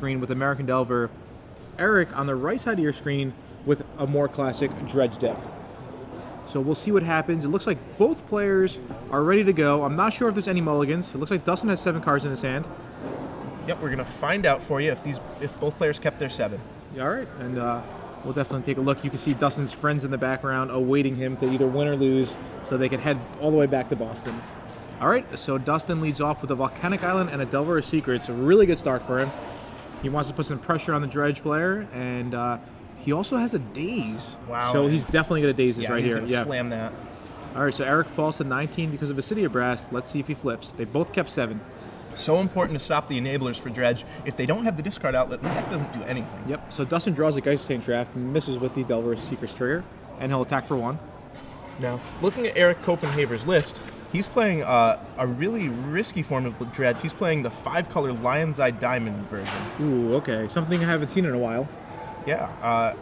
screen with American Delver. Eric on the right side of your screen with a more classic Dredge deck. So we'll see what happens. It looks like both players are ready to go. I'm not sure if there's any mulligans. It looks like Dustin has 7 cards in his hand. Yep, we're gonna find out for you if both players kept their 7. All right, and we'll definitely take a look. You can see Dustin's friends in the background awaiting him to either win or lose, so they can head all the way back to Boston. All right, so Dustin leads off with a Volcanic Island and a Delver of Secrets. A really good start for him. He wants to put some pressure on the Dredge player, and he also has a Daze. Wow. So he's definitely going to Daze this right here. Yeah, slam that. All right, so Eric falls to 19 because of a City of Brass. Let's see if he flips. They both kept 7. So important to stop the enablers for Dredge. If they don't have the discard outlet, the deck doesn't do anything. Yep, so Dustin draws a Geist Saint Draft and misses with the Delver of Secrets trigger, and he'll attack for 1. Now, looking at Eric Copenhaver's list, he's playing a really risky form of Dredge. He's playing the 5-color Lion's Eye Diamond version. Ooh, okay. Something I haven't seen in a while. Yeah,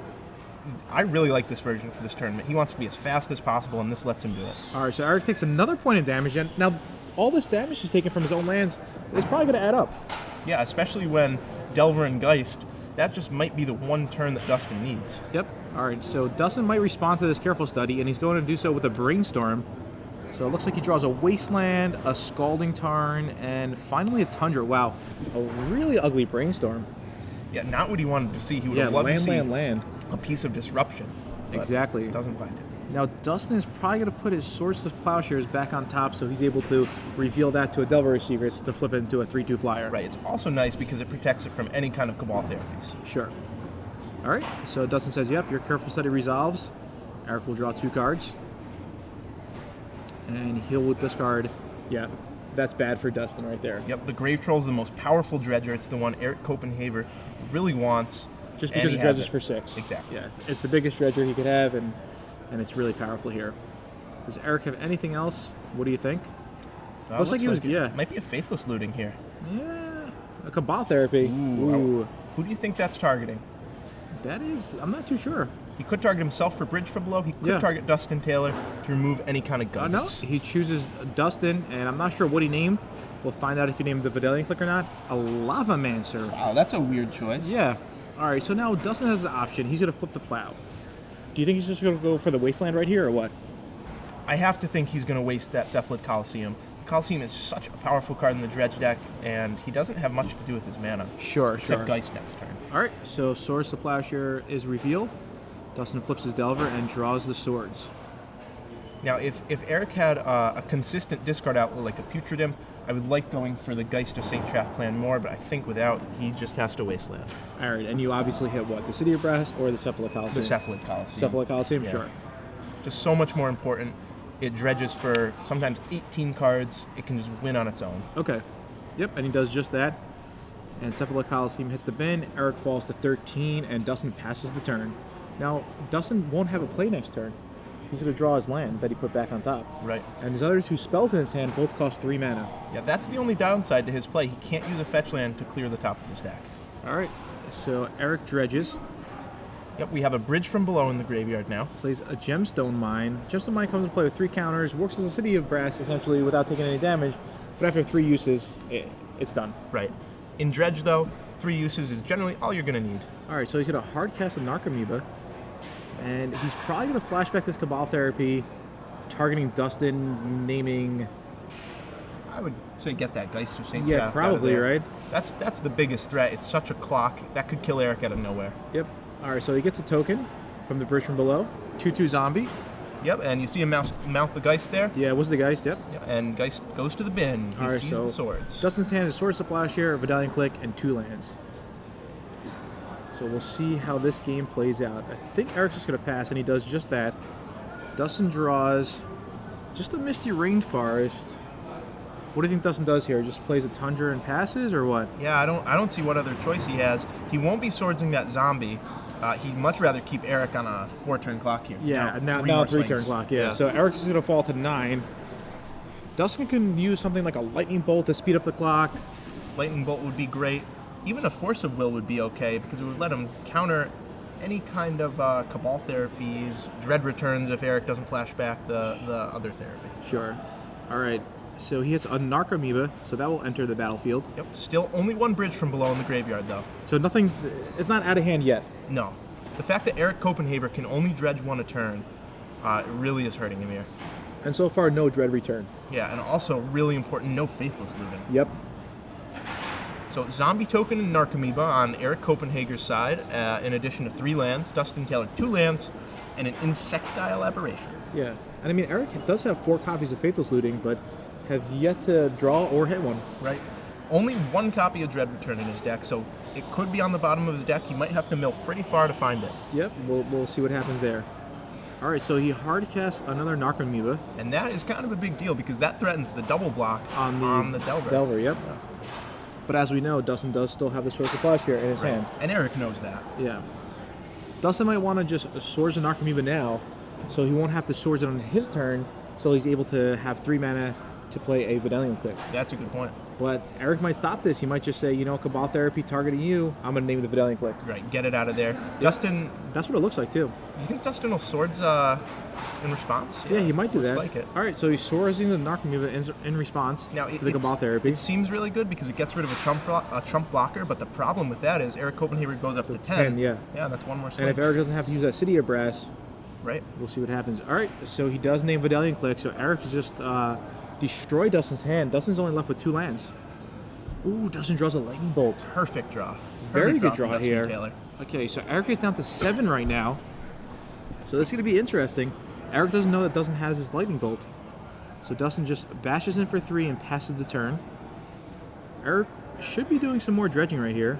I really like this version for this tournament. He wants to be as fast as possible, and this lets him do it. All right, so Eric takes another point of damage, and now all this damage he's taken from his own lands is probably going to add up. Yeah, especially when Delver and Geist, that just might be the one turn that Dustin needs. Yep. All right, so Dustin might respond to this careful study, and he's going to do so with a Brainstorm. So it looks like he draws a Wasteland, a Scalding Tarn, and finally a Tundra. Wow, a really ugly Brainstorm. Yeah, not what he wanted to see. He would have loved to see land. a piece of disruption. Exactly. Doesn't find it. Now Dustin is probably going to put his Swords to Plowshares back on top, so he's able to reveal that to a Delver of Secrets to flip it into a 3/2 flyer. Right. It's also nice because it protects it from any kind of Cabal therapies. Sure. All right. So Dustin says, "Yep, your careful study resolves." Eric will draw 2 cards, and he'll discard. Yeah, that's bad for Dustin right there. Yep. The Grave Troll is the most powerful Dredger. It's the one Eric Copenhaver really wants. Just because it dredges for 6. Exactly. Yes, it's the biggest Dredger he could have, and it's really powerful here. Does Eric have anything else? What do you think? Looks like he was. Yeah. Might be a Faithless Looting here. Yeah. A Cabal Therapy. Ooh. Who do you think that's targeting? That is, I'm not too sure. He could target himself for Bridge from below. He could target Dustin Taylor to remove any kind of ghosts. No, he chooses Dustin, and I'm not sure what he named. We'll find out if he named the Vidalian Click or not. A Lavamancer. Wow, that's a weird choice. Yeah. All right, so now Dustin has the option. He's going to flip the plow. Do you think he's just going to go for the Wasteland right here, or what? I have to think he's going to waste that Cephalid Coliseum. The Coliseum is such a powerful card in the Dredge deck, and he doesn't have much to do with his mana. Sure, except Geist next turn. All right, so Swords to Plowshare is revealed. Dustin flips his Delver and draws the Swords. Now, if Eric had a consistent discard outlet like a Putrid Imp, I would like going for the Geist of St. Traft plan more, but I think without, he just has to Wasteland. All right, and you obviously hit what? The City of Brass or the Cephalid Coliseum? The Cephalid Coliseum. Cephalid Coliseum, yeah. Sure. Just so much more important. It dredges for sometimes 18 cards. It can just win on its own. Okay. Yep, and he does just that. And Cephalid Coliseum hits the bin. Eric falls to 13, and Dustin passes the turn. Now, Dustin won't have a play next turn. He's going to draw his land that he put back on top. Right. And his other 2 spells in his hand both cost 3 mana. Yeah, that's the only downside to his play. He can't use a fetch land to clear the top of his deck. All right, so Eric dredges. Yep, we have a Bridge from Below in the graveyard now. Plays a Gemstone Mine. Gemstone Mine comes into play with 3 counters, works as a City of Brass essentially without taking any damage, but after 3 uses, it's done. Right. In Dredge, though, 3 uses is generally all you're going to need. All right, so he's going to hard cast a Narcomoeba, and he's probably going to flashback this Cabal Therapy, targeting Dustin, naming... I would say get that Geist of St. Traft. Yeah, probably, right? That's the biggest threat. It's such a clock. That could kill Eric out of nowhere. Yep. All right, so he gets a token from the Bridge from Below. 2/2 zombie. Yep, and you see him mount the Geist there. Yeah, it was the Geist, yep. And Geist goes to the bin. He sees the Swords. Dustin's hand is Swords to Plowshare, Vidalian Click, and 2 lands. So we'll see how this game plays out. I think Eric's just going to pass, and he does just that. Dustin draws just a Misty Rainforest. What do you think Dustin does here? Just plays a Tundra and passes, or what? Yeah, I don't see what other choice he has. He won't be swordsing that zombie. He'd much rather keep Eric on a 4-turn clock here. Yeah, now a 3-turn clock, yeah. So Eric's is going to fall to 9. Dustin can use something like a Lightning Bolt to speed up the clock. Lightning Bolt would be great. Even a Force of Will would be okay, because it would let him counter any kind of Cabal therapies, Dread Returns if Eric doesn't flash back the other therapy. Sure. All right. So he hits a Narcomoeba, so that will enter the battlefield. Yep. Still only one bridge from below in the graveyard, though. So nothing, it's not out of hand yet. No. The fact that Eric Copenhaver can only dredge one a turn it really is hurting him here. And so far, no Dread return. Yeah, and also really important, no Faithless looting. Yep. So Zombie Token and Narcomoeba on Eric Copenhager's side, in addition to 3 lands, Dustin Taylor 2 lands, and an Insectile Aberration. Yeah, and I mean, Eric does have 4 copies of Faithless Looting, but has yet to draw or hit one. Right. Only 1 copy of Dread Return in his deck, so it could be on the bottom of his deck. He might have to mill pretty far to find it. Yep, we'll see what happens there. All right, so he hard casts another Narcomoeba. And that is kind of a big deal because that threatens the double block on the Delver. Delver, yep. But as we know, Dustin does still have the Swords of Plowshare in his hand. And Eric knows that. Yeah. Dustin might want to just Swords the Narcomoeba now, so he won't have to Swords it on his turn, so he's able to have 3 mana to play a Vidalian Click. That's a good point. But Eric might stop this. He might just say, you know, Cabal Therapy targeting you, I'm going to name the Vidalian Click. Right, get it out of there. Yep. Dustin... That's what it looks like, too. You think Dustin will Swords in response? Yeah, he might do that. Looks like it. All right, so he's Swordsing the Narcomoeba in response to the Cabal Therapy. It seems really good because it gets rid of a trump blocker, but the problem with that is Eric Copenhaver goes up to 10. Yeah. Yeah, that's 1 more swing. And if Eric doesn't have to use that City of Brass, right, we'll see what happens. All right, so he does name Vidalian Click, so Eric just destroy Dustin's hand. Dustin's only left with 2 lands. Ooh, Dustin draws a Lightning Bolt. Perfect draw. Very Perfect good draw here. Taylor. Okay, so Eric is down to 7 right now. So this is going to be interesting. Eric doesn't know that Dustin has his Lightning Bolt. So Dustin just bashes in for 3 and passes the turn. Eric should be doing some more dredging right here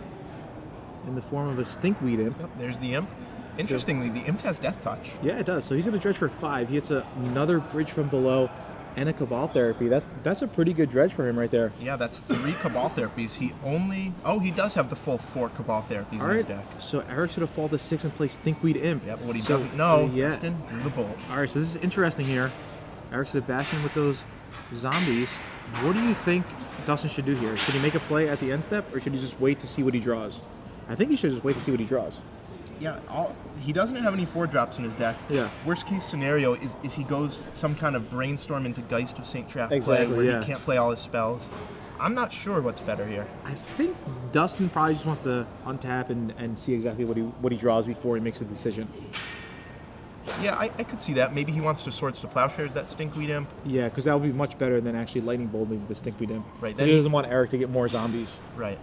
in the form of a Stinkweed Imp. Yep, there's the Imp. Interestingly, the Imp has Death Touch. Yeah, it does. So he's going to dredge for 5. He hits another Bridge from Below and a Cabal Therapy. That's a pretty good dredge for him right there. Yeah, that's 3 Cabal Therapies. He does have the full 4 Cabal Therapies in his deck. So Eric's going to fall to 6 and play Stinkweed Imp. Yep, what he doesn't know, Dustin drew the bolt. All right, so this is interesting here. Eric's going to bash in with those zombies. What do you think Dustin should do here? Should he make a play at the end step, or should he just wait to see what he draws? I think he should just wait to see what he draws. Yeah, he doesn't have any 4-drops in his deck. Yeah. Worst case scenario is he goes some kind of Brainstorm into Geist of St. Traff exactly, play where he can't play all his spells. I'm not sure what's better here. I think Dustin probably just wants to untap and see exactly what he draws before he makes a decision. Yeah, I could see that. Maybe he wants to Swords to Plowshares that Stinkweed Imp. Yeah, because that would be much better than actually Lightning Bolting the Stinkweed Imp. Right. Then he doesn't want Eric to get more zombies. Right.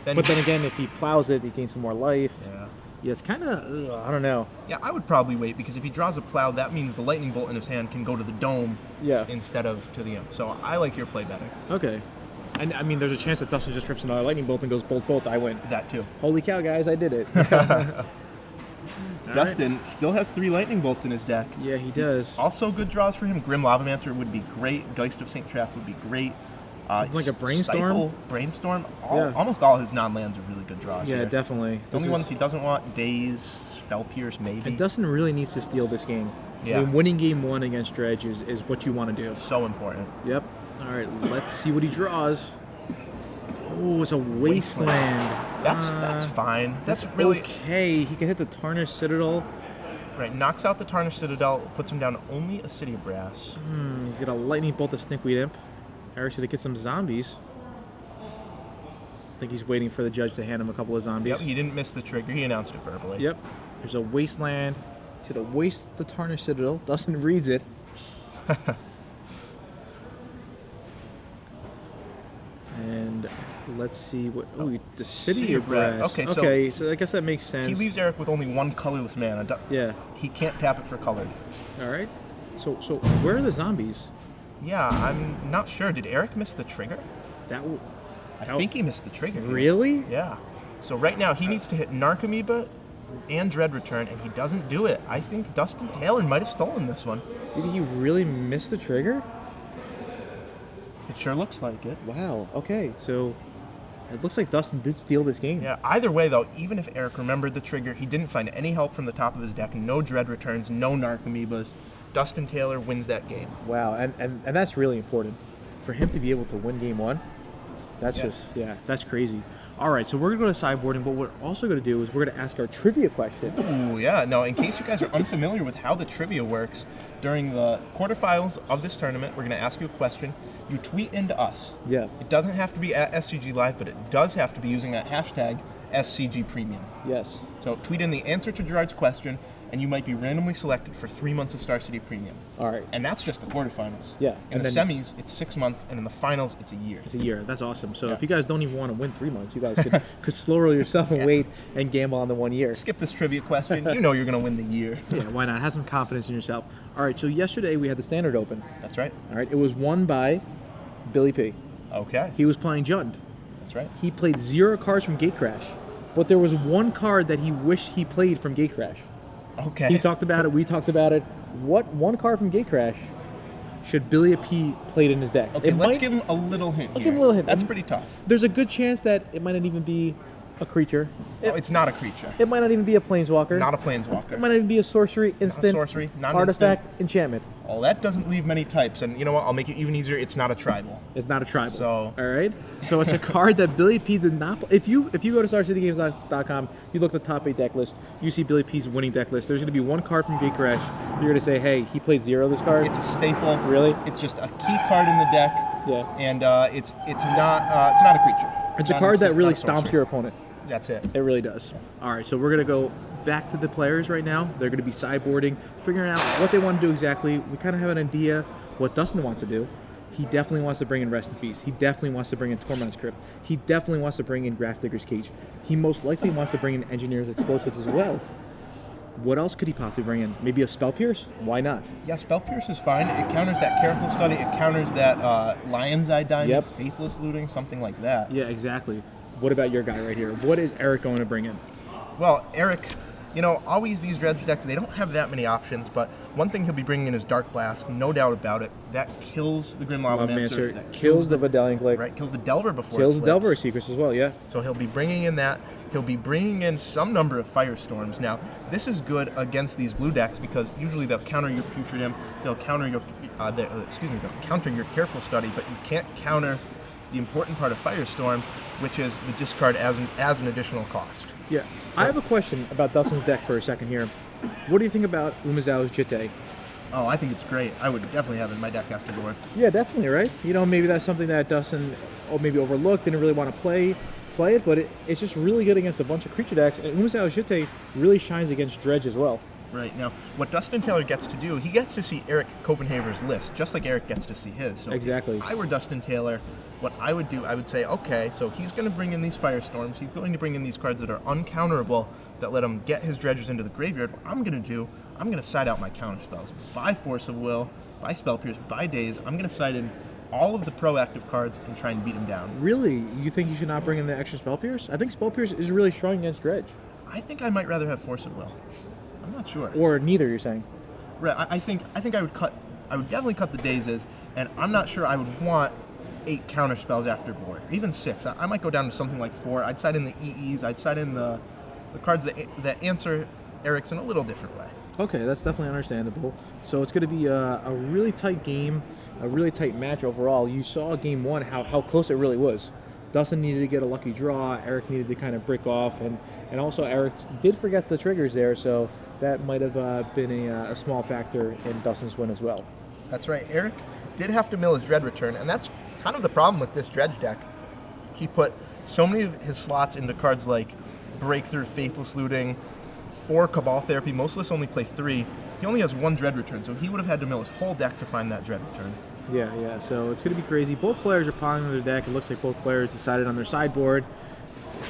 But then again, if he plows it, he gains some more life. Yeah. Yeah, it's kind of, I don't know. Yeah, I would probably wait because if he draws a plow, that means the Lightning Bolt in his hand can go to the Dome instead of to the Imp. So I like your play better. Okay. And I mean, there's a chance that Dustin just rips another Lightning Bolt and goes bolt, bolt, I win. That too. Holy cow, guys, I did it. Dustin still has 3 Lightning Bolts in his deck. Yeah, he does. Also good draws for him. Grim Lavamancer would be great. Geist of St. Traff would be great. Like a Brainstorm? Stifle, Brainstorm. Almost all his non-lands are really good draws Yeah, here. Definitely. The only ones he doesn't want, Daze, Spell Pierce, maybe. And Dustin really needs to steal this game. Yeah. I mean, winning game 1 against Dredge is what you want to do. So important. Yep. All right, let's see what he draws. Oh, it's a Wasteland. That's fine. That's really okay. He can hit the Tarnished Citadel. Right, knocks out the Tarnished Citadel, puts him down to only a City of Brass. He's got a Lightning Bolt to Stinkweed Imp. Eric's gonna get some zombies. I think he's waiting for the judge to hand him a couple of zombies. Yep, he didn't miss the trigger. He announced it verbally. Yep. There's a Wasteland. He's gonna waste the Tarnished Citadel. Dustin reads it. And let's see what. Oh, the City of Brass. Okay, so I guess that makes sense. He leaves Eric with only 1 colorless mana. Yeah. He can't tap it for colored. All right. So where are the zombies? Yeah, I'm not sure. Did Eric miss the trigger? I think he missed the trigger. Really? Yeah. So right now he needs to hit Narcomoeba and Dread Return, and he doesn't do it. I think Dustin Taylor might have stolen this one. Did he really miss the trigger? It sure looks like it. Wow. Okay, so it looks like Dustin did steal this game. Yeah, either way, though, even if Eric remembered the trigger, he didn't find any help from the top of his deck. No Dread Returns, no Narcomoebas. Dustin Taylor wins that game. Wow, and that's really important. For him to be able to win game 1, that's that's crazy. All right, so we're gonna go to sideboarding, but what we're also gonna do is we're gonna ask our trivia question. Ooh, yeah. Now, in case you guys are unfamiliar with how the trivia works, during the quarterfinals of this tournament, we're going to ask you a question. You tweet into us. Yeah. It doesn't have to be at SCG Live, but it does have to be using that hashtag SCG Premium. Yes. So tweet in the answer to Gerard's question, and you might be randomly selected for 3 months of Star City Premium. All right. And that's just the quarterfinals. Yeah. In the semis, it's 6 months, and in the finals, it's a year. It's a year. That's awesome. So Yeah. if you guys don't even want to win 3 months, you guys could slow roll yourself and wait and gamble on the 1 year. Skip this trivia question. You know you're going to win the year. Yeah, why not? Have some confidence in yourself. All right, so yesterday we had the Standard Open. That's right. All right, it was won by Billy P. Okay. He was playing Jund. That's right. He played 0 cards from Gatecrash, but there was 1 card that he wished he played from Gatecrash. Okay. He talked about it. We talked about it. What 1 card from Gatecrash should Billy P played in his deck? Okay, let's give him a little hint here. Give him a little hint. That's pretty tough. There's a good chance that it might not even be a creature. It's not a creature. It might not even be a planeswalker. Not a planeswalker. It might not even be a sorcery, instant, sorcery, not an artifact, enchantment. Oh, that doesn't leave many types. And you know what? I'll make it even easier. It's not a tribal. It's not a tribal. So, all right. So it's a card that Billy P did not play. If you go to StarCityGames.com, you look at the top 8 deck list, you see Billy P's winning deck list. There's going to be 1 card from Gatecrash. You're going to say, hey, he played 0 this card. It's a staple. Really? It's just a key card in the deck. Yeah. And it's not a creature. It's a card that really stomps your opponent. That's it. It really does. All right, so we're going to go back to the players right now. They're going to be sideboarding, figuring out what they want to do exactly. We kind of have an idea what Dustin wants to do. He definitely wants to bring in Rest in Peace. He definitely wants to bring in Torment's Crypt. He definitely wants to bring in Grafdigger's Cage. He most likely wants to bring in Engineer's Explosives as well. What else could he possibly bring in? Maybe a Spell Pierce? Why not? Yeah, Spell Pierce is fine. It counters that Careful Study. It counters that Lion's Eye Diamond, Yep. Faithless Looting, something like that. Yeah, exactly. What about your guy right here? What is Eric going to bring in? Well, Eric, you know, always these dredge decks, they don't have that many options, but one thing he'll be bringing in is Dark Blast, no doubt about it. That kills the Grim Lavamancer. That kills the Vidalian Click. Right, kills the Delver before kills it the flips. Delver Secrets as well, yeah. So he'll be bringing in that. He'll be bringing in some number of Firestorms. Now, this is good against these blue decks because usually they'll counter your Putrid Imp, they'll counter your, they'll counter your Careful Study, but you can't counter the important part of Firestorm, which is the discard as an additional cost. Yeah. I have a question about Dustin's deck for a second here. What do you think about Umezawa's Jitte? Oh, I think it's great. I would definitely have it in my deck afterward. Yeah, definitely, right? You know, maybe that's something that Dustin maybe overlooked, didn't really want to play it, but it's just really good against a bunch of creature decks, and Umezawa's Jitte really shines against Dredge as well. Right. Now, what Dustin Taylor gets to do, he gets to see Eric Copenhaver's list, just like Eric gets to see his. So exactly. If I were Dustin Taylor, what I would do, I would say, okay, so he's going to bring in these Firestorms, he's going to bring in these cards that are uncounterable, that let him get his dredges into the graveyard. What I'm going to do, I'm going to side out my counter spells. Buy Force of Will, buy Spell Pierce, buy Daze. I'm going to side in all of the proactive cards and try and beat him down. Really? You think you should not bring in the extra Spell Pierce? I think Spell Pierce is really strong against Dredge. I think I might rather have Force of Will. I'm not sure. Or neither, you're saying? Right. I think I would definitely cut the Dazes, and I'm not sure I would want 8 counter spells after board, or even 6. I might go down to something like 4. I'd side in the EEs. I'd side in the cards that answer Eric's in a little different way. Okay, that's definitely understandable. So it's going to be a really tight game, a really tight match overall. You saw game 1 how close it really was. Dustin needed to get a lucky draw. Eric needed to kind of break off, and also Eric did forget the triggers there, so that might have been a small factor in Dustin's win as well. That's right. Eric did have to mill his Dread Return, and that's kind of the problem with this Dredge deck. He put so many of his slots into cards like Breakthrough, Faithless Looting, 4 Cabal Therapy. Most lists only play 3. He only has 1 Dread Return, so he would have had to mill his whole deck to find that Dread Return. Yeah, so it's going to be crazy. Both players are piling on their deck. It looks like both players decided on their sideboard,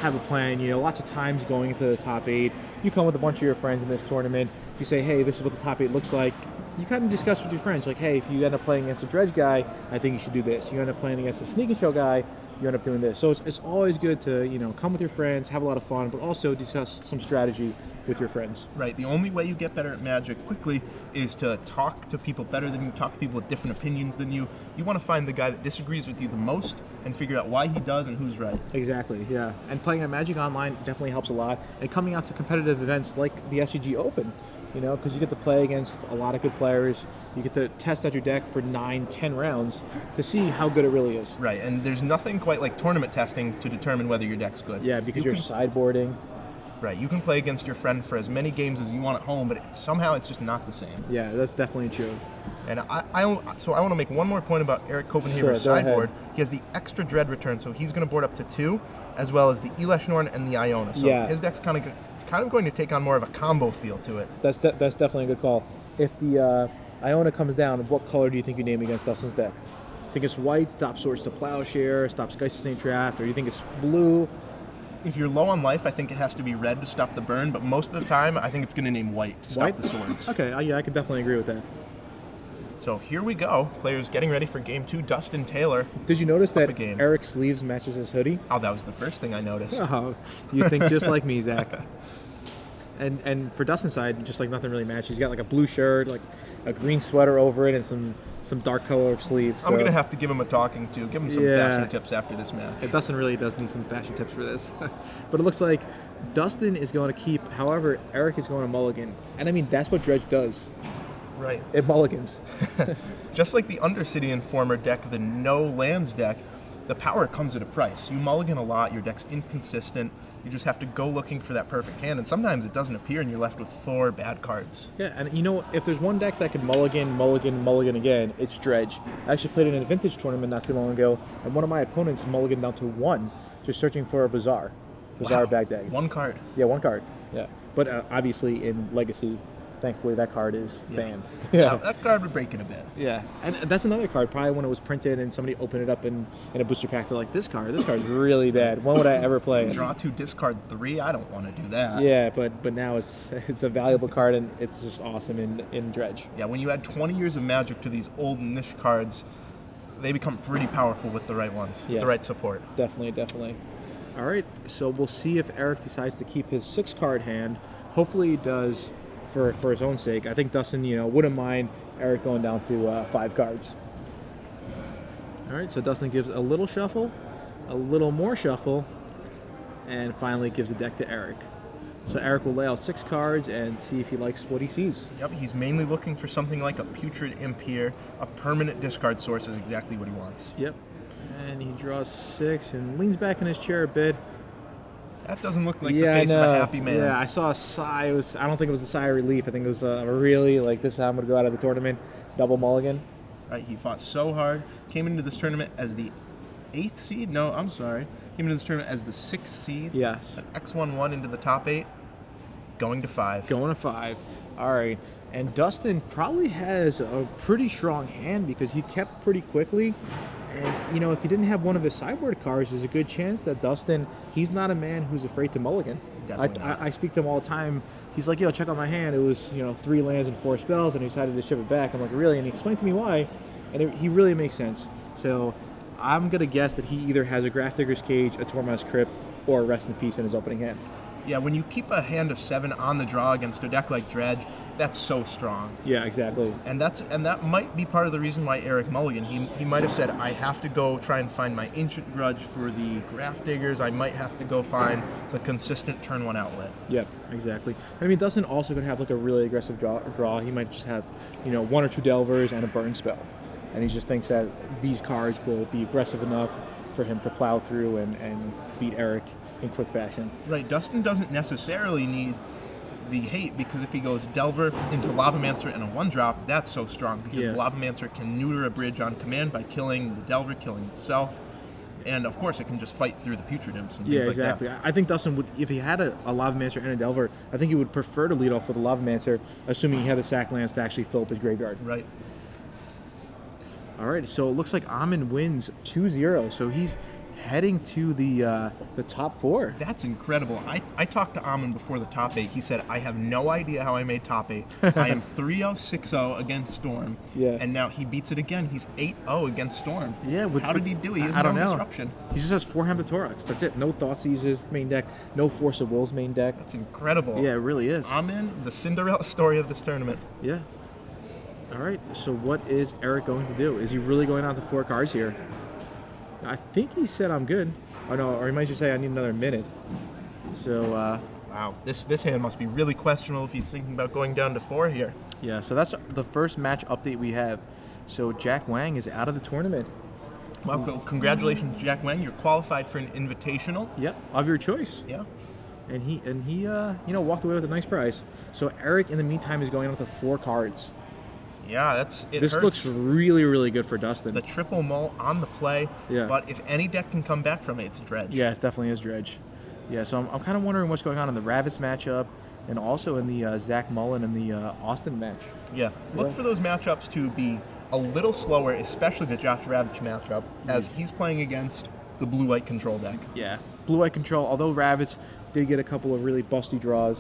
have a plan. You know, lots of times going into the top 8. You come with a bunch of your friends in this tournament. You say, hey, this is what the top 8 looks like. You kind of discuss with your friends, like, hey, if you end up playing against a Dredge guy, I think you should do this. You end up playing against a Sneak and Show guy, you end up doing this. So it's always good to, you know, come with your friends, have a lot of fun, but also discuss some strategy with your friends. Right. The only way you get better at Magic quickly is to talk to people better than you, talk to people with different opinions than you. You want to find the guy that disagrees with you the most and figure out why he does and who's right. Exactly, yeah. And playing at Magic Online definitely helps a lot. And coming out to competitive events like the SCG Open, you know, because you get to play against a lot of good players. You get to test out your deck for 9, 10 rounds to see how good it really is. Right, and there's nothing quite like tournament testing to determine whether your deck's good. Yeah, because you're sideboarding. Right, you can play against your friend for as many games as you want at home, but somehow it's just not the same. Yeah, that's definitely true. And I want to make one more point about Eric Copenhaver's sideboard. He has the extra Dread return, so he's going to board up to 2, as well as the Elesh Norn and the Iona. So his deck's kind of going to take on more of a combo feel to it. That's definitely a good call. If the Iona comes down, what color do you think you name against Dustin's deck? Think it's white, stops Swords to Plowshare, stops Geist Saint Draft, or do you think it's blue? If you're low on life, I think it has to be red to stop the burn, but most of the time, I think it's going to name white to stop the swords. Okay, yeah, I could definitely agree with that. So here we go. Players getting ready for game 2. Dustin Taylor. Did you notice that Eric's sleeves matches his hoodie? Oh, that was the first thing I noticed. Oh, you think just like me, Zach. And for Dustin's side, just like nothing really matches. He's got like a blue shirt, like a green sweater over it, and some dark color sleeves. So. I'm going to have to give him a talking to. Give him some fashion tips after this match. Dustin really does need some fashion tips for this. But it looks like Dustin is going to keep, however, Eric is going to mulligan. And I mean, that's what Dredge does. Right. It mulligans. Just like the Undercity Informer deck, the no lands deck, the power comes at a price. You mulligan a lot, your deck's inconsistent, you just have to go looking for that perfect hand, and sometimes it doesn't appear and you're left with 4 bad cards. Yeah, and you know, if there's one deck that can mulligan, mulligan, mulligan again, it's Dredge. I actually played it in a vintage tournament not too long ago, and one of my opponents mulliganed down to 1, just searching for a Bazaar bag deck. 1 card? Yeah, 1 card, yeah. But obviously in Legacy, thankfully that card is banned. Yeah, that card would break it a bit. Yeah, and that's another card, probably when it was printed and somebody opened it up in a booster pack, they're like, this card's really bad. When would I ever play it? Draw 2, discard 3, I don't want to do that. Yeah, but now it's a valuable card and it's just awesome in Dredge. Yeah, when you add 20 years of Magic to these old niche cards, they become pretty powerful with the right ones, with the right support. Definitely. All right, so we'll see if Eric decides to keep his 6-card hand. Hopefully he does for his own sake. I think Dustin, wouldn't mind Eric going down to 5 cards. All right, so Dustin gives a little shuffle, a little more shuffle, and finally gives the deck to Eric. So Eric will lay out 6 cards and see if he likes what he sees. Yep, he's mainly looking for something like a Putrid Imp here. A permanent discard source is exactly what he wants. Yep, and he draws 6 and leans back in his chair a bit. That doesn't look like the face of a happy man. Yeah, I saw a sigh. I don't think it was a sigh of relief. I think it was really like, this is how I'm going to go out of the tournament. Double mulligan. Right, he fought so hard. Came into this tournament as the 8th seed? No, I'm sorry. Came into this tournament as the 6th seed. Yes. An X1-1 into the top 8. Going to 5. Going to 5. All right. And Dustin probably has a pretty strong hand because he kept pretty quickly. And, if he didn't have one of his sideboard cards, there's a good chance that Dustin, he's not a man who's afraid to mulligan. I speak to him all the time. He's like, yo, check out my hand. It was, 3 lands and 4 spells, and he decided to ship it back. I'm like, really? And he explained to me why, and he really makes sense. So I'm going to guess that he either has a Grafdigger's Cage, a Tormod's Crypt, or a Rest in Peace in his opening hand. Yeah, when you keep a hand of 7 on the draw against a deck like Dredge, that's so strong. Yeah, exactly. And that might be part of the reason why Eric mulligan. He might have said, I have to go try and find my Ancient Grudge for the Grafdiggers. I might have to go find the consistent turn 1 outlet. Yep, exactly. I mean, Dustin also could have like a really aggressive draw. He might just have, 1 or 2 Delvers and a burn spell. And he just thinks that these cards will be aggressive enough for him to plow through and beat Eric in quick fashion. Right, Dustin doesn't necessarily need the hate, because if he goes Delver into Lavamancer and a 1-drop, that's so strong, because the Lavamancer can neuter a bridge on command by killing the Delver, killing itself, and of course it can just fight through the Putrid Imps and things like that. Yeah, exactly. I think Dustin would, if he had a Lavamancer and a Delver, I think he would prefer to lead off with a Lavamancer, assuming he had the sack lands to actually fill up his graveyard. Right. All right, so it looks like Amon wins 2-0, so he's heading to the top 4. That's incredible. I talked to Amon before the top 8. He said, I have no idea how I made top 8. I am 3-0, 6-0 against Storm. Yeah. And now he beats it again. He's 8-0 against Storm. Yeah. How did he do it? He has no disruption. He just has 4 Hammer Thorax. That's it. No Thoughtseizes main deck. No Force of Wills main deck. That's incredible. Yeah, it really is. Amon, the Cinderella story of this tournament. Yeah. All right. So what is Eric going to do? Is he really going on to 4 cards here? I think he said I'm good. Oh no, or he might just say I need another minute. So Wow, this hand must be really questionable if he's thinking about going down to 4 here. Yeah, so that's the first match update we have. So Jack Wang is out of the tournament. Well, congratulations, Jack Wang. You're qualified for an invitational. Yep, of your choice. Yeah. And he you know, walked away with a nice prize. So Eric, in the meantime, is going out with 4 cards. Yeah, This looks really, really good for Dustin. The triple mull on the play. Yeah. But if any deck can come back from it, it's Dredge. Yeah, it definitely is Dredge. Yeah, so I'm kind of wondering what's going on in the Ravitz matchup and also in the Zach Mullen and the Austin match. Yeah, look for those matchups to be a little slower, especially the Josh Ravitch matchup, as he's playing against the blue-white control deck. Yeah, blue-white control, although Ravitz did get a couple of really busty draws.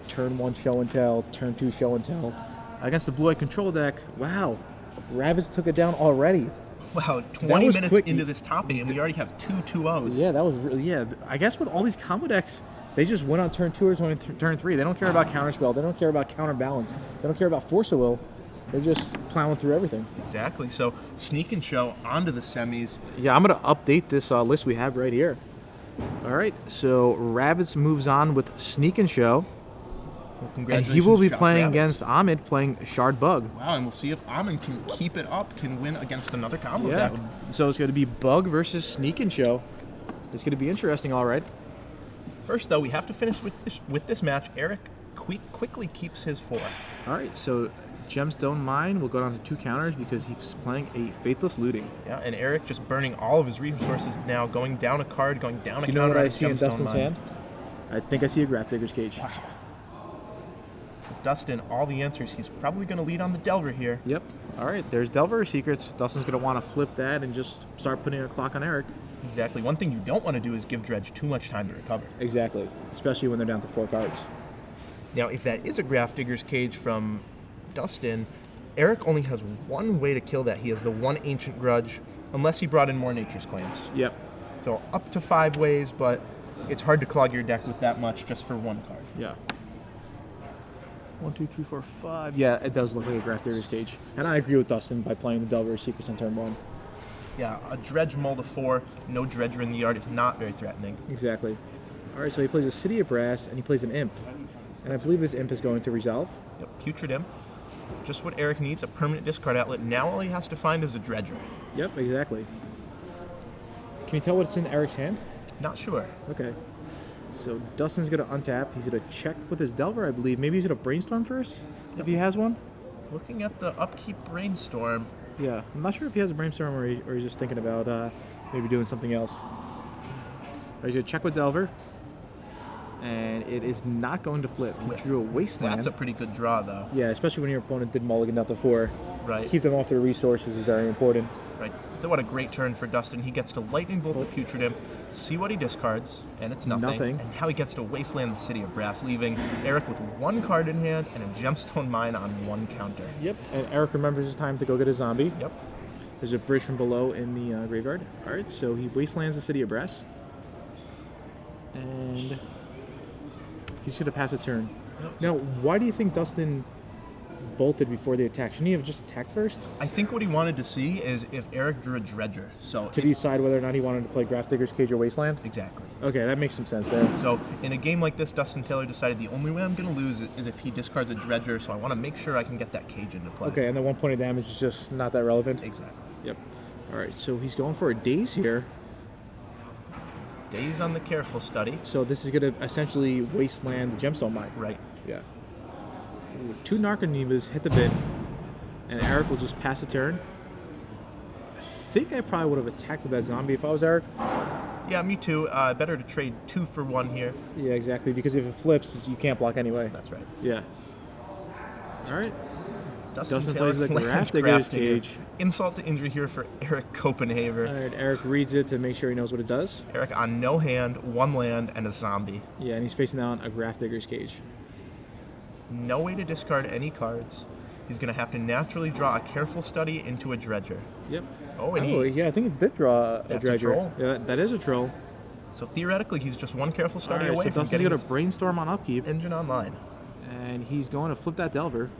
Turn 1 show and tell, turn 2 show and tell. Against the blue-white control deck, wow, Ravitz took it down already. Wow, 20 minutes quick. into this toppy, and we already have 2 2-0s. Yeah, that was really, yeah. I guess with all these combo decks, they just went on turn 2 or turn 3. They don't care about counterspell. They don't care about counterbalance. They don't care about force of will. They're just plowing through everything. Exactly. So Sneak and Show onto the semis. Yeah, I'm going to update this list we have right here. All right, so Ravitz moves on with Sneak and Show. Well, And he will be Josh playing Ravitch. against Ahmed, playing Shard Bug. Wow, and we'll see if Amon can keep it up, can win against another combo Yeah, deck. so it's going to be Bug versus Sneak and Show. It's going to be interesting, all right. First, though, we have to finish with this match. Eric quickly keeps his 4. All right, so Gemstone Mine will go down to 2 counters because he's playing a Faithless Looting. Yeah, and Eric just burning all of his resources now, going down a card, going down a Do counter. you know what I on see in Gemstone Dustin's Mine. hand? I think I see a Graph Digger's Cage. Wow. Dustin, all the answers. He's probably going to lead on the Delver here. Yep. All right, there's Delver Secrets. Dustin's going to want to flip that and just start putting a clock on Eric. Exactly. One thing you don't want to do is give Dredge too much time to recover. Exactly, especially when they're down to 4 cards. Now, if that is a Graph Digger's Cage from Dustin, Eric only has one way to kill that. He has the 1 Ancient Grudge, unless he brought in more Nature's Claims. Yep. So up to 5 ways, but it's hard to clog your deck with that much just for 1 card. Yeah. 1, 2, 3, 4, 5. Yeah, it does look like a Graph Digger's Cage. And I agree with Dustin by playing the Delver Secrets on turn 1. Yeah, a Dredge mull to 4, no Dredger in the yard is not very threatening. Exactly. All right, so he plays a City of Brass and he plays an Imp. And I believe this Imp is going to resolve. Yep, Putrid Imp. Just what Eric needs, a permanent discard outlet. Now all he has to find is a Dredger. Yep, exactly. Can you tell what's in Eric's hand? Not sure. Okay. So Dustin's going to untap. He's going to check with his Delver, I believe. Maybe he's going to Brainstorm first, if he has one. Looking at the upkeep Brainstorm. Yeah, I'm not sure if he has a Brainstorm or he's just thinking about maybe doing something else. He's going to check with Delver. And it is not going to flip. He drew a Wasteland. That's a pretty good draw, though. Yeah, especially when your opponent did mulligan down to 4. Right. Keep them off their resources is very important. Right. So what a great turn for Dustin. He gets to Lightning Bolt the Putrid Imp, see what he discards, and it's nothing. Nothing. And now he gets to Wasteland the City of Brass, leaving Eric with 1 card in hand and a Gemstone Mine on 1 counter. Yep, and Eric remembers his time to go get a zombie. Yep. There's a bridge from below in the graveyard. All right, so he Wastelands the City of Brass. And he's going to pass a turn. Yep. Now, why do you think Dustin bolted before the attack? Shouldn't he have just attacked first? I think what he wanted to see is if Eric drew a Dredger. So To decide whether or not he wanted to play Graph Digger's Cage or Wasteland? Exactly. Okay, that makes some sense there. So in a game like this, Dustin Taylor decided the only way I'm going to lose is if he discards a Dredger, so I want to make sure I can get that cage into play. Okay, and the 1 point of damage is just not that relevant? Exactly. Yep. All right, so he's going for a Daze here. Days on the Careful Study. So this is going to essentially Wasteland the Gemstone Mine. Right. Yeah. Ooh, 2 Narconevas hit the bit, and Eric will just pass a turn. I think I probably would have attacked with that zombie if I was Eric. Yeah, me too. Better to trade 2 for 1 here. Yeah, exactly, because if it flips, you can't block anyway. That's right. Yeah. All right. Dustin Taylor plays the lands Graph Digger's Graph Digger. Cage. Insult to injury here for Eric Copenhaver. All right, Eric reads it to make sure he knows what it does. Eric on no hand, 1 land, and a zombie. Yeah, and he's facing down a Graph Digger's Cage. No way to discard any cards. He's going to have to naturally draw a Careful Study into a Dredger. Yep. Oh, and yeah, I think he did draw a That's a Dredger. troll. Yeah, that is a troll. So theoretically, he's just 1 Careful All Study right, away so from Dustin's getting going his to Brainstorm on upkeep, engine online. and he's going to flip that Delver.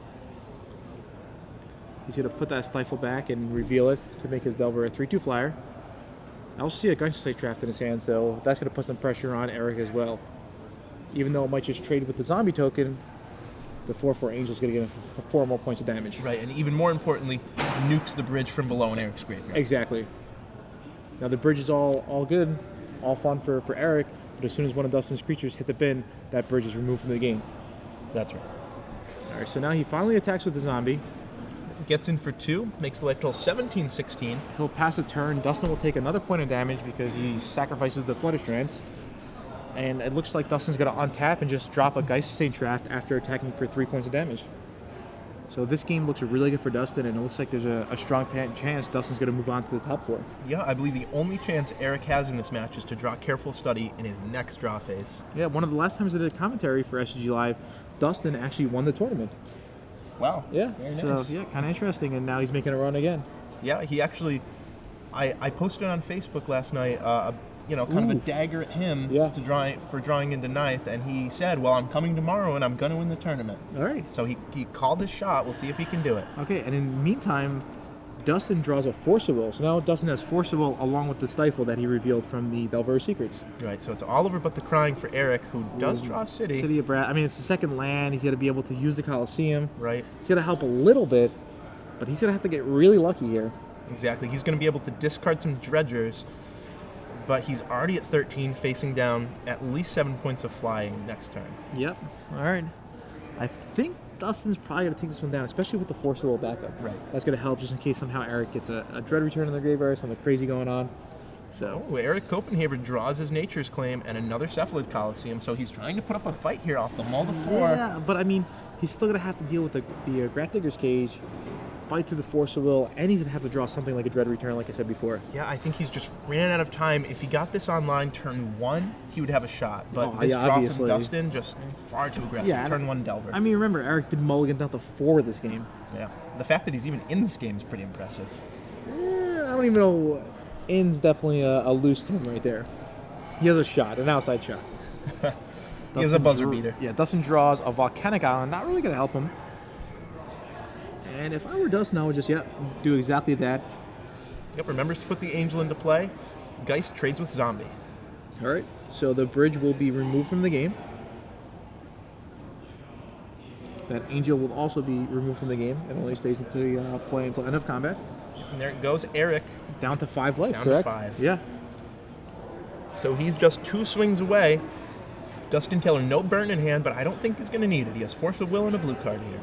He's going to put that Stifle back and reveal it to make his Delver a 3/2 flyer. I also see a Gunsight Draft in his hand, so that's going to put some pressure on Eric as well. even though it might just trade with the zombie token, the 4/4 Angel's going to get 4 more points of damage. Right, and even more importantly, nukes the bridge from below in Eric's graveyard. Exactly. Now the bridge is all good, all fun for Eric, but as soon as one of Dustin's creatures hit the bin, that bridge is removed from the game. That's right. All right, so now he finally attacks with the zombie. Gets in for 2, makes the life total 17-16. He'll pass a turn. Dustin will take another point of damage because he sacrifices the Flutter Strands. And it looks like Dustin's going to untap and just drop a Geist Sustain Draft after attacking for 3 points of damage. So this game looks really good for Dustin, and it looks like there's a strong chance Dustin's going to move on to the top 4. Yeah, I believe the only chance Eric has in this match is to draw Careful Study in his next draw phase. Yeah, one of the last times I did commentary for SCG Live, Dustin actually won the tournament. Wow. Yeah, very so nice. yeah, kind of interesting, and now he's making a run again. Yeah, he actually, I posted on Facebook last night, kind of a dagger at him for drawing into 9th, and he said, well, I'm coming tomorrow and I'm going to win the tournament. All right. So he called his shot. We'll see if he can do it. Okay, and in the meantime, Dustin draws a Forcible. So now Dustin has Forcible along with the Stifle that he revealed from the Delver Secrets. Right, so it's all over but the crying for Eric, who does draw City. City of Brass. I mean, it's the second land. He's got to be able to use the Coliseum. Right. He's got to help a little bit, but he's going to have to get really lucky here. Exactly. He's going to be able to discard some Dredgers, but he's already at 13, facing down at least 7 points of flying next turn. Yep. All right. I think Dustin's probably going to take this one down, especially with the Forcible backup. Right. That's going to help just in case somehow Eric gets a Dread Return in the graveyard, something crazy going on. So Eric Copenhaver draws his Nature's Claim and another Cephalid Coliseum, so he's trying to put up a fight here off the Mull to 4. Yeah, but I mean, he's still going to have to deal with the Grafdigger's Cage, fight through the Forcible, and he's going to have to draw something like a Dread Return, like I said before. Yeah, I think he's just ran out of time. If he got this online turn 1, he would have a shot. But this draw obviously. from Dustin, just far too aggressive. Yeah, turn 1 Delver. I mean, remember, Eric did mulligan down to 4 this game. Yeah. The fact that he's even in this game is pretty impressive. I don't even know. In's definitely a loose term right there. He has a shot, an outside shot. He has a buzzer beater. Yeah, Dustin draws a Volcanic Island. Not really going to help him. And if I were Dustin, I would just, do exactly that. Yep, remembers to put the Angel into play. Geist trades with Zombie. All right, so the bridge will be removed from the game. That Angel will also be removed from the game. It only stays into play until end of combat. And there it goes, Eric. Down to 5 life, Down correct? to 5. Yeah. So he's just 2 swings away. Dustin Taylor, no burn in hand, but I don't think he's going to need it. He has Force of Will and a blue card here.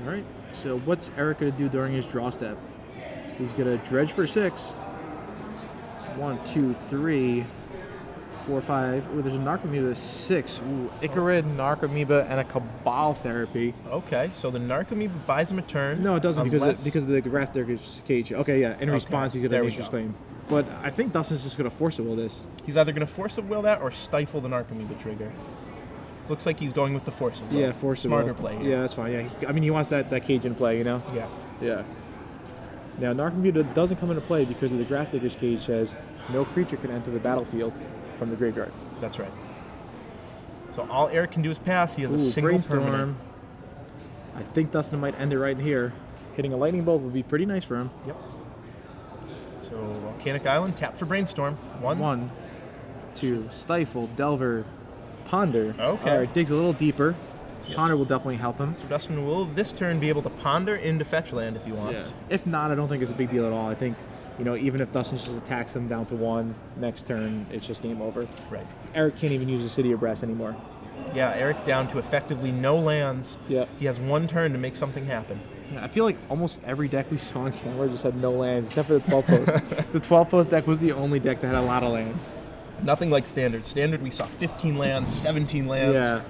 All right, so what's Eric going to do during his draw step? He's going to dredge for 6. 1, 2, 3, 4, 5. Ooh, there's a Narcomoeba 6. Ooh, Icarid, Narcomoeba, and a Cabal Therapy. Okay, so the Narcomoeba buys him a turn. No, it doesn't because of the Grafdigger's Cage. Okay, yeah. In response, he's going to Nature's Claim. But I think Dustin's just going to Force of Will this. He's either going to Force of Will that or stifle the Narcomoeba trigger. Looks like he's going with the Force of Will. Yeah, Force of Will. Smarter play here. Yeah, that's fine. Yeah, I mean, he wants that cage in play, you know? Yeah. Yeah. Now, Narcomoeba doesn't come into play because of the Grafdigger's Cage says no creature can enter the battlefield from the graveyard. That's right. So all Eric can do is pass. He has a single Brainstorm. permanent. I think Dustin might end it right here. Hitting a Lightning Bolt would be pretty nice for him. Yep. So Volcanic Island, tap for Brainstorm. 1, 2, Stifle, Delver, Ponder. Okay. All right, digs a little deeper. Yep. Ponder will definitely help him. So Dustin will this turn be able to ponder into fetch land if he wants. Yeah. If not, I don't think it's a big deal at all. I think, even if Dustin just attacks him down to 1 next turn, it's just game over. Right. Eric can't even use the City of Brass anymore. Yeah, Eric down to effectively no lands. Yep. He has 1 turn to make something happen. Yeah, I feel like almost every deck we saw on camera just had no lands, except for the 12 post. The 12 post deck was the only deck that had a lot of lands. Nothing like Standard. Standard, we saw 15 lands, 17 lands. Yeah.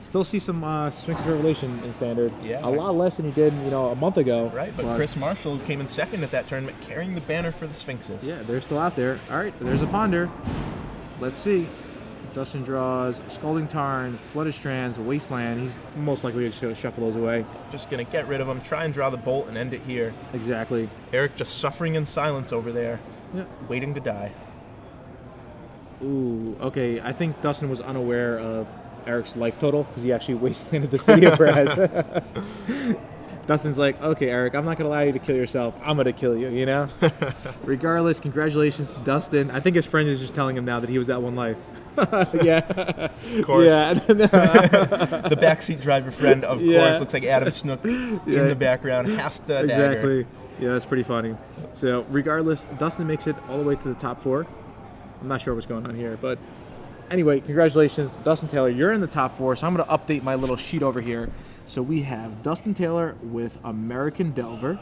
Still see some Sphinx of Revelation in Standard. Yeah. A lot less than he did, a month ago. Right, but Chris Marshall came in second at that tournament, carrying the banner for the Sphinxes. Yeah, they're still out there. All right, there's a Ponder. Let's see. Dustin draws Scalding Tarn, Flooded Strands, Wasteland. He's most likely to shuffle those away. Just going to get rid of them, try and draw the bolt and end it here. Exactly. Eric just suffering in silence over there, waiting to die. Ooh, okay. I think Dustin was unaware of Eric's life total because he actually wastelanded the City of Brass. Dustin's like, okay, Eric, I'm not going to allow you to kill yourself. I'm going to kill you, you know? Regardless, congratulations to Dustin. I think his friend is just telling him now that he was that one life. Yeah. Of course. Yeah. The backseat driver friend, of Yeah. course, looks like Adam Snook in the background. Has the Exactly. dagger. Yeah, that's pretty funny. So, regardless, Dustin makes it all the way to the top 4. I'm not sure what's going on here, but anyway, congratulations, Dustin Taylor. You're in the top 4, so I'm going to update my little sheet over here. So we have Dustin Taylor with American Delver.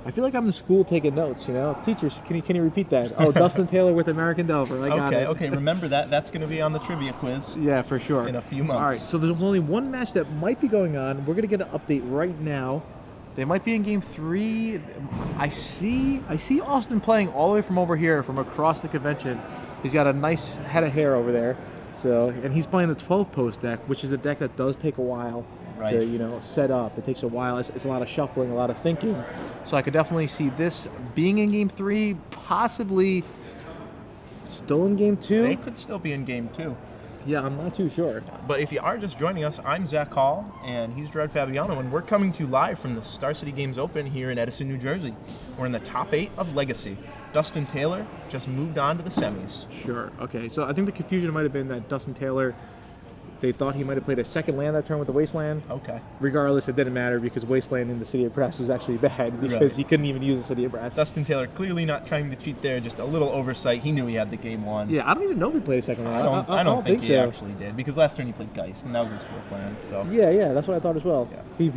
I feel like I'm in school taking notes, you know? Teachers, can you repeat that? Oh, Dustin Taylor with American Delver. I got it. Okay, remember that. That's going to be on the trivia quiz. Yeah, for sure. In a few months. All right, so there's only one match that might be going on. We're going to get an update right now. They might be in game 3. I see Austin playing all the way from over here, from across the convention. He's got a nice head of hair over there. So, and he's playing the 12-post deck, which is a deck that does take a while to, you know, set up. It takes a while. It's a lot of shuffling, a lot of thinking. So I could definitely see this being in game 3, possibly still in game 2. They could still be in game 2. Yeah, I'm not too sure. But if you are just joining us, I'm Zach Hall, and he's Gerard Fabiano, and we're coming to you live from the Star City Games Open here in Edison, New Jersey. We're in the top 8 of Legacy. Dustin Taylor just moved on to the semis. Sure. Okay. So I think the confusion might have been that Dustin Taylor, they thought he might have played a second land that turn with the Wasteland. Okay. Regardless, it didn't matter because Wasteland in the City of Brass was actually bad because he couldn't even use the City of Brass. Dustin Taylor clearly not trying to cheat there, just a little oversight. He knew he had the game won. Yeah, I don't even know if he played a second land. I don't think he so. actually did, because last turn he played Geist, and that was his 4th land. So Yeah, that's what I thought as well. Yeah. He